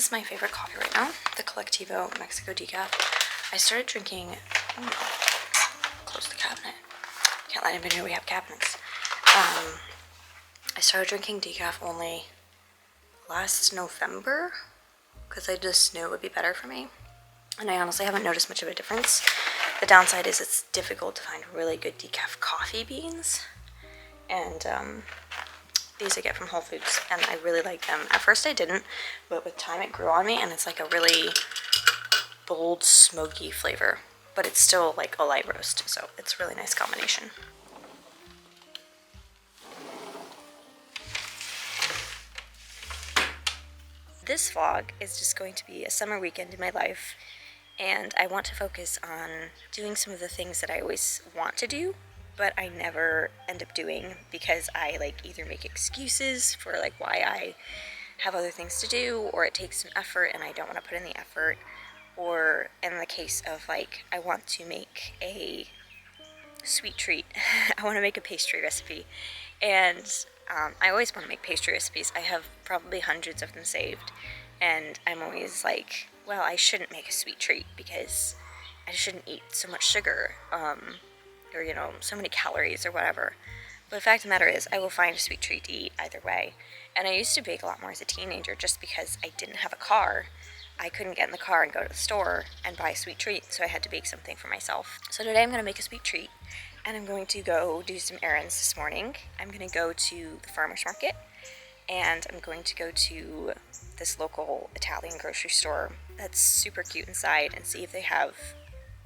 is my favorite coffee right now, the Colectivo Mexico Decaf. I started drinking, close the cabinet. Can't let anybody know we have cabinets. I started drinking decaf only last November because I just knew it would be better for me. And I honestly haven't noticed much of a difference. The downside is it's difficult to find really good decaf coffee beans. And these I get from Whole Foods, and I really like them. At first I didn't, but with time it grew on me, and it's like a really bold, smoky flavor. But it's still like a light roast, so it's a really nice combination. This vlog is just going to be a summer weekend in my life, and I want to focus on doing some of the things that I always want to do, but I never end up doing because I like either make excuses for like why I have other things to do, or it takes some effort and I don't want to put in the effort, or in the case of like I want to make a sweet treat. I want to make a pastry recipe, and I always want to make pastry recipes. I have probably hundreds of them saved, and I'm always like, well, I shouldn't make a sweet treat because I shouldn't eat so much sugar, or, you know, so many calories or whatever. But the fact of the matter is, I will find a sweet treat to eat either way. And I used to bake a lot more as a teenager just because I didn't have a car. I couldn't get in the car and go to the store and buy a sweet treat, so I had to bake something for myself. So today I'm going to make a sweet treat, and I'm going to go do some errands this morning. I'm going to go to the farmer's market, and I'm going to go to this local Italian grocery store that's super cute inside and see if they have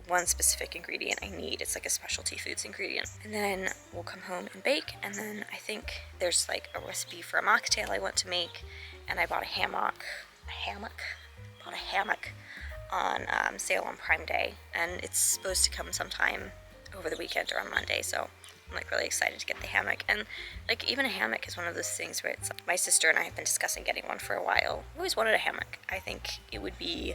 one specific ingredient I need. It's like a specialty foods ingredient. And then we'll come home and bake, and then I think there's like a recipe for a mocktail I want to make, and I bought a hammock on sale on Prime Day, and it's supposed to come sometime over the weekend or on Monday, so I'm like really excited to get the hammock. And like even a hammock is one of those things where it's like, my sister and I have been discussing getting one for a while. I've always wanted a hammock. I think it would be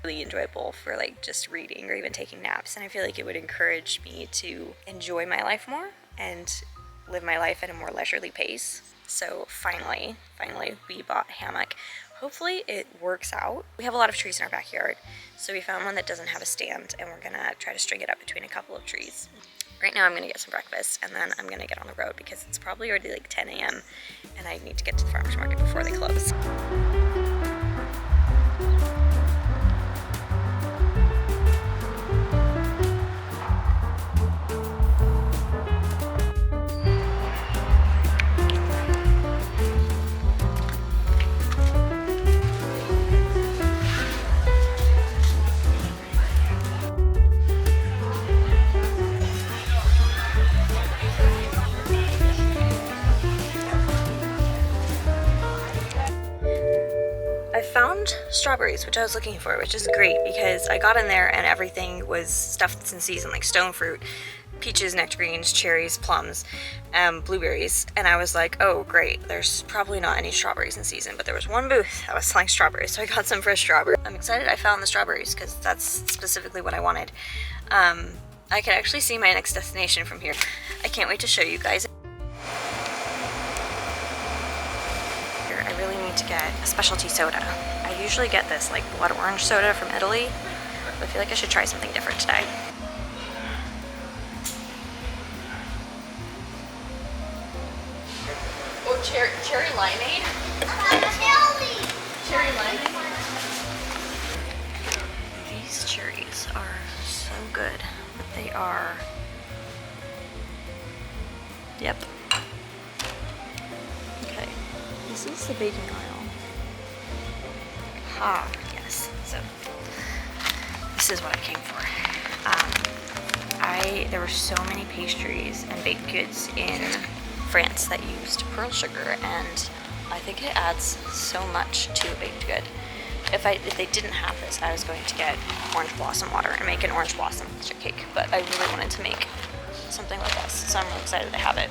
really enjoyable for like just reading or even taking naps, and I feel like it would encourage me to enjoy my life more and live my life at a more leisurely pace. So finally we bought a hammock. Hopefully it works out. We have a lot of trees in our backyard, so we found one that doesn't have a stand, and we're gonna try to string it up between a couple of trees. Right now I'm gonna get some breakfast, and then I'm gonna get on the road because it's probably already like 10 a.m. and I need to get to the farmer's market before they close. Found strawberries, which I was looking for, which is great because I got in there and everything was stuff that's in season, like stone fruit, peaches, nectarines, cherries, plums, blueberries, and I was like, oh great, there's probably not any strawberries in season, but there was one booth that was selling strawberries, so I got some fresh strawberries. I'm excited I found the strawberries because that's specifically what I wanted. I can actually see my next destination from here. I can't wait to show you guys. I really need to get a specialty soda. I usually get this like blood orange soda from Italy, but I feel like I should try something different today. Oh, cherry limeade? Cherry limeade? These cherries are so good, but they are... Yep. Okay. This is the baking oil. Ah, yes. So this is what I came for. There were so many pastries and baked goods in France that used pearl sugar, and I think it adds so much to a baked good. If they didn't have this, I was going to get orange blossom water and make an orange blossom chip cake, but I really wanted to make something like this, so I'm really excited to have it.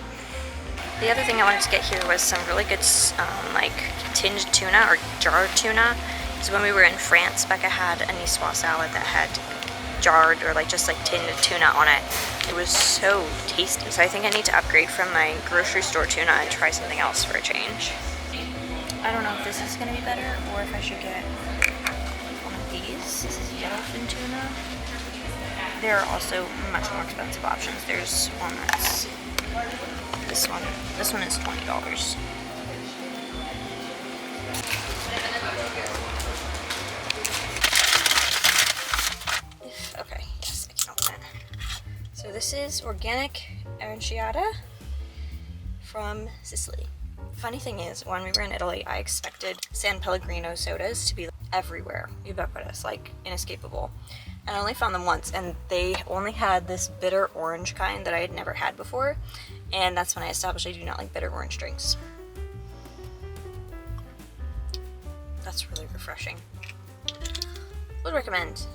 The other thing I wanted to get here was some really good like tinned tuna or jarred tuna. So when we were in France, Becca had a niçoise salad that had jarred or like just like tinned tuna on it. It was so tasty. So I think I need to upgrade from my grocery store tuna and try something else for a change. I don't know if this is going to be better or if I should get one of these. This is yellowfin tuna. There are also much more expensive options. There's one that's this one. This one is $20. Okay, yes, I can open it. So this is organic aranciata from Sicily. Funny thing is, when we were in Italy, I expected San Pellegrino sodas to be everywhere, ubiquitous, like inescapable. And I only found them once, and they only had this bitter orange kind that I had never had before, and that's when I established I do not like bitter orange drinks. That's really refreshing. Would recommend.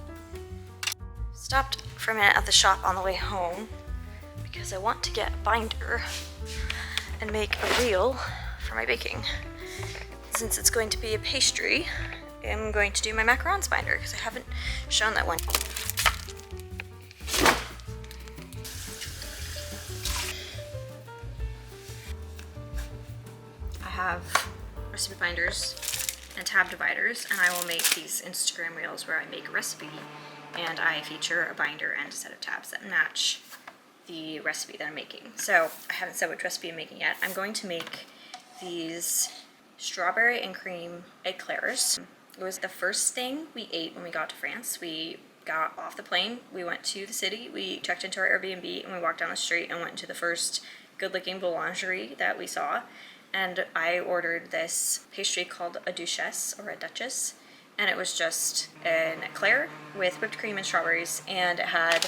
Stopped for a minute at the shop on the way home because I want to get a binder and make a reel for my baking. Since it's going to be a pastry, I'm going to do my macarons binder because I haven't shown that one. I have recipe binders and tab dividers, and I will make these Instagram reels where I make a recipe and I feature a binder and a set of tabs that match the recipe that I'm making. So I haven't said which recipe I'm making yet. I'm going to make these strawberry and cream eclairs. It was the first thing we ate when we got to France. We got off the plane, we went to the city, we checked into our Airbnb, and we walked down the street and went into the first good-looking boulangerie that we saw. And I ordered this pastry called a duchesse, or a duchess, and it was just an eclair with whipped cream and strawberries, and it had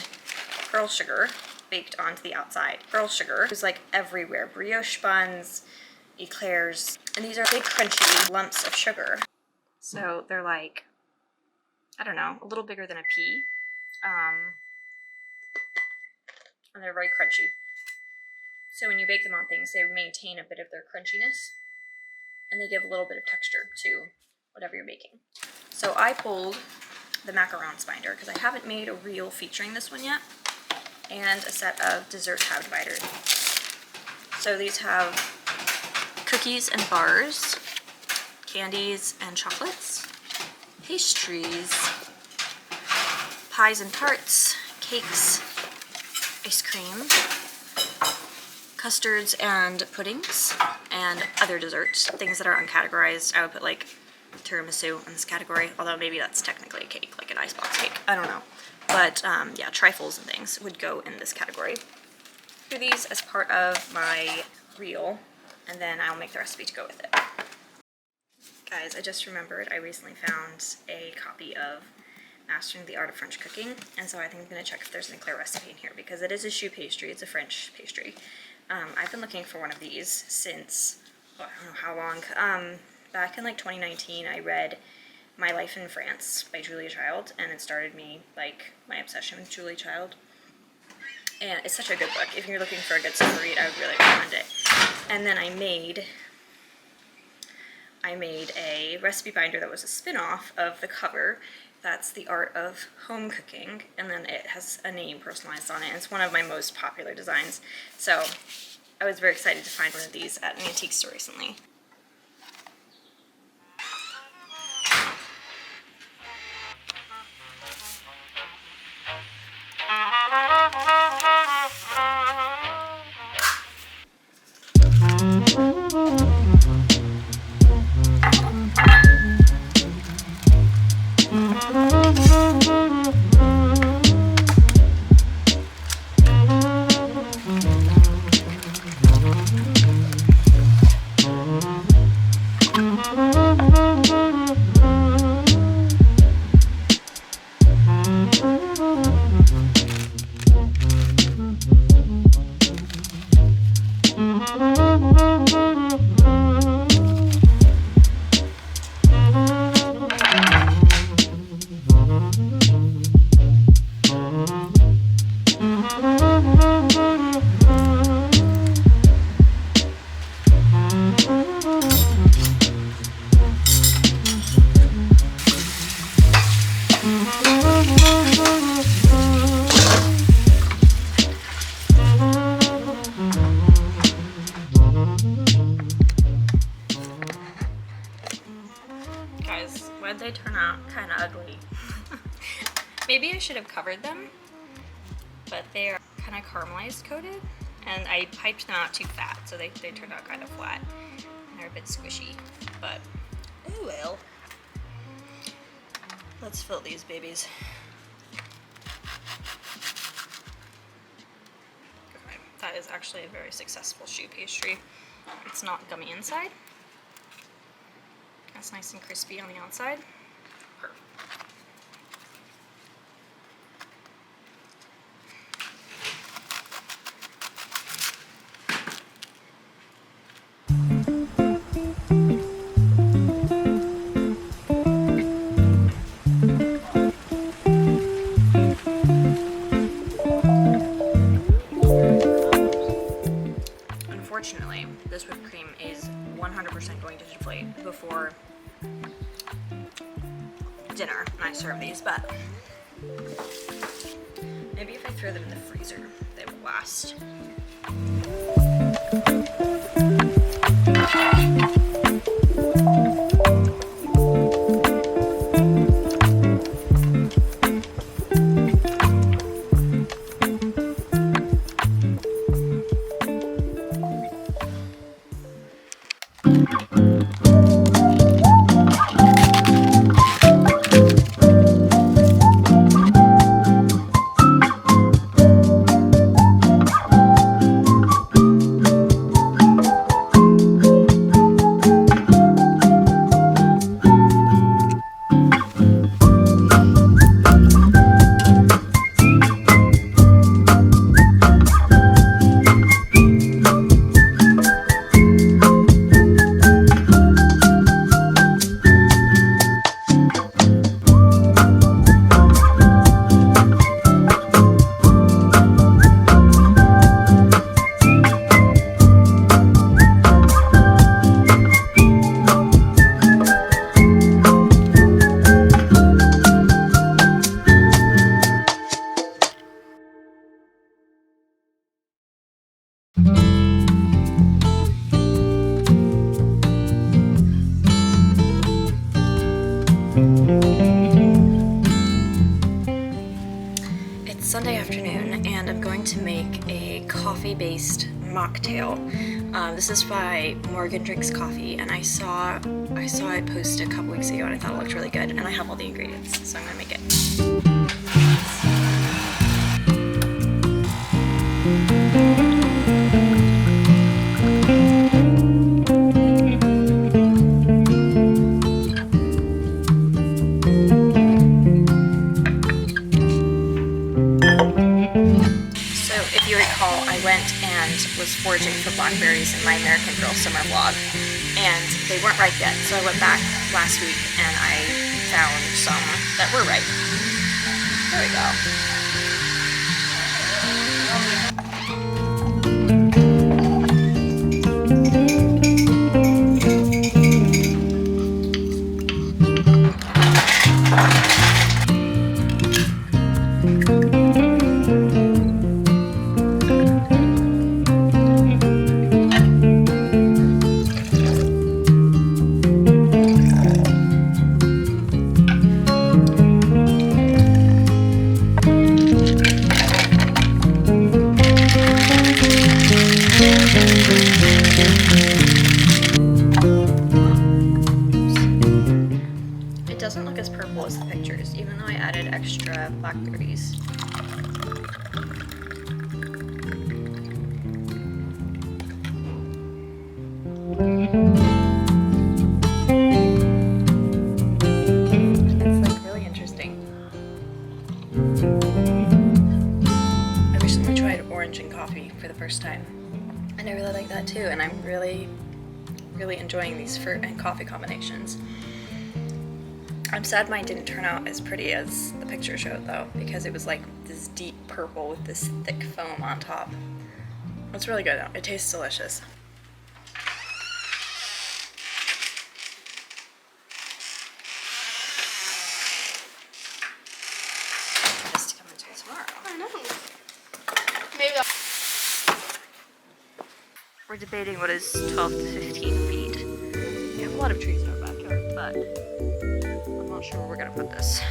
pearl sugar baked onto the outside. Pearl sugar was like everywhere. Brioche buns, eclairs, and these are big crunchy lumps of sugar. So they're like, I don't know, a little bigger than a pea. And they're very crunchy. So when you bake them on things, they maintain a bit of their crunchiness, and they give a little bit of texture to whatever you're baking. So I pulled the macarons binder because I haven't made a reel featuring this one yet, and a set of dessert tab dividers. So these have cookies and bars, candies and chocolates, pastries, pies and tarts, cakes, ice cream, custards and puddings, and other desserts, things that are uncategorized. I would put like tiramisu in this category, although maybe that's technically a cake, like an icebox cake. I don't know. But yeah, trifles and things would go in this category. Do these as part of my reel, and then I'll make the recipe to go with it. Guys, I just remembered I recently found a copy of Mastering the Art of French Cooking, and so I think I'm going to check if there's an eclair recipe in here, because it is a choux pastry. It's a French pastry. I've been looking for one of these since, I don't know how long. Back in like 2019, I read My Life in France by Julia Child, and it started me, like, my obsession with Julia Child. And it's such a good book. If you're looking for a good summer read, I would really recommend it. And then I made a recipe binder that was a spin-off of the cover. That's The Art of Home Cooking, and then it has a name personalized on it. It's one of my most popular designs. So I was very excited to find one of these at an antique store recently. Why'd they turn out kind of ugly? Maybe I should have covered them, but they are kind of caramelized coated, and I piped them out too fat, so they turned out kind of flat. They're a bit squishy, but oh well. Let's fill these babies. Okay, that is actually a very successful choux pastry. It's not gummy inside. It's nice and crispy on the outside. Perfect. Unfortunately, this whipped cream is 100% going to deflate before dinner when I serve these, but maybe if I throw them in the freezer, they will last. It's Sunday afternoon and I'm going to make a coffee-based mocktail. This is by Morgan Drinks Coffee, and I saw it posted a couple weeks ago and I thought it looked really good, and I have all the ingredients, so I'm gonna make it. I went and was foraging for blackberries in my American Girl summer vlog, and they weren't ripe yet, so I went back last week and I found some that were ripe. There we go. It doesn't look as purple as the pictures, even though I added extra blackberries. It's like really interesting. I recently tried orange and coffee for the first time, and I really like that too, and I'm really enjoying these fruit and coffee combinations. I'm sad mine didn't turn out as pretty as the picture showed though, because it was like this deep purple with this thick foam on top. It's really good though. It tastes delicious. Just come into it tomorrow. I know. Maybe We're debating what is 12 to 15 feet. We have a lot of trees in our backyard, but I'm not sure where we're gonna put this.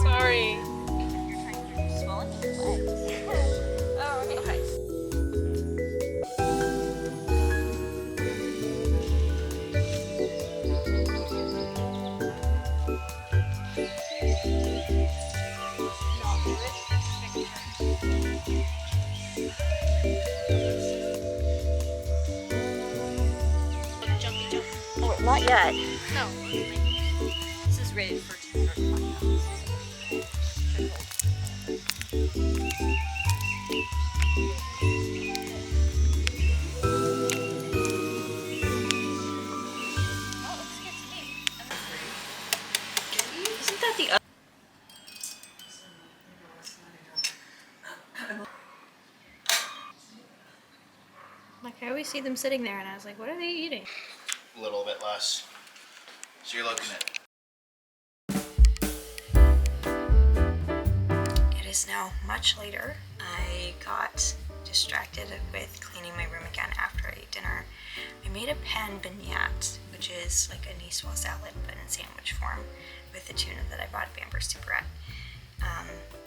Sorry. Oh, not yet. No. This is rated for 220 pounds. Isn't that the other? Like, I always see them sitting there and I was like, what are they eating? A little bit less. So you're looking at. It is now much later. I got distracted with cleaning my room again after I ate dinner. I made a pan bagnat, which is like a niçoise salad but in sandwich form, with the tuna that I bought at Bamber's Superette.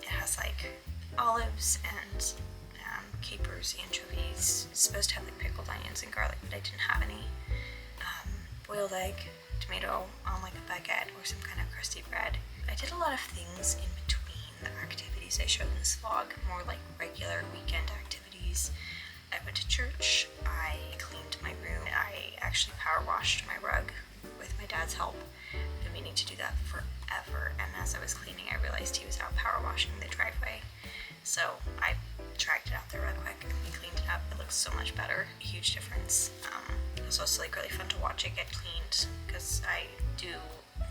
It has like olives and capers, anchovies. It's supposed to have like pickled onions and garlic, but I didn't have any. Boiled egg, tomato on like a baguette or some kind of crusty bread. I did a lot of things in between the activities I showed in this vlog, more like regular weekend activities. I went to church, I cleaned my room, I actually power washed my rug with my dad's help. I've been meaning to do that forever, and as I was cleaning I realized he was out power washing the driveway. So I dragged it out there real quick and we cleaned it up. It looks so much better, a huge difference. It was also like really fun to watch it get cleaned because I do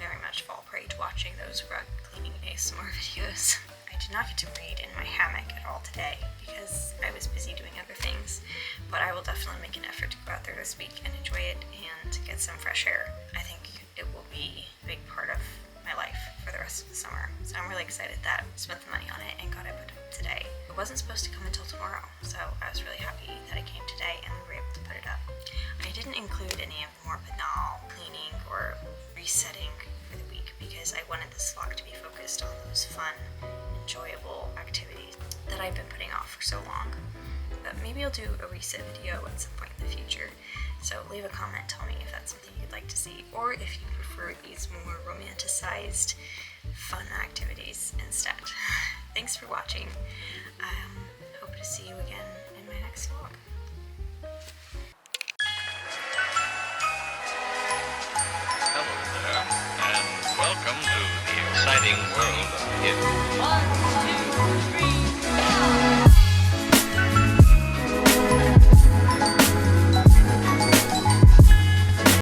very much fall prey to watching those rug cleaning ASMR videos. I did not get to read in my hammock at all today because I was busy doing other things, but I will definitely make an effort to go out there this week and enjoy it and get some fresh air. I think it will be a big part of my life for the rest of the summer. So I'm really excited that I spent the money on it and got it put up today. It wasn't supposed to come until tomorrow, so I was really happy that it came today and we were able to put it up. I didn't include any of the more banal cleaning or resetting for the week because I wanted this vlog to be focused on those fun, enjoyable activities that I've been putting off for so long. But maybe I'll do a reset video at some point in the future. So leave a comment, tell me if that's something you'd like to see, or if you prefer these more romanticized, fun activities instead. Thanks for watching. Hope to see you again in my next vlog. Hello there, and welcome to the exciting world of kids.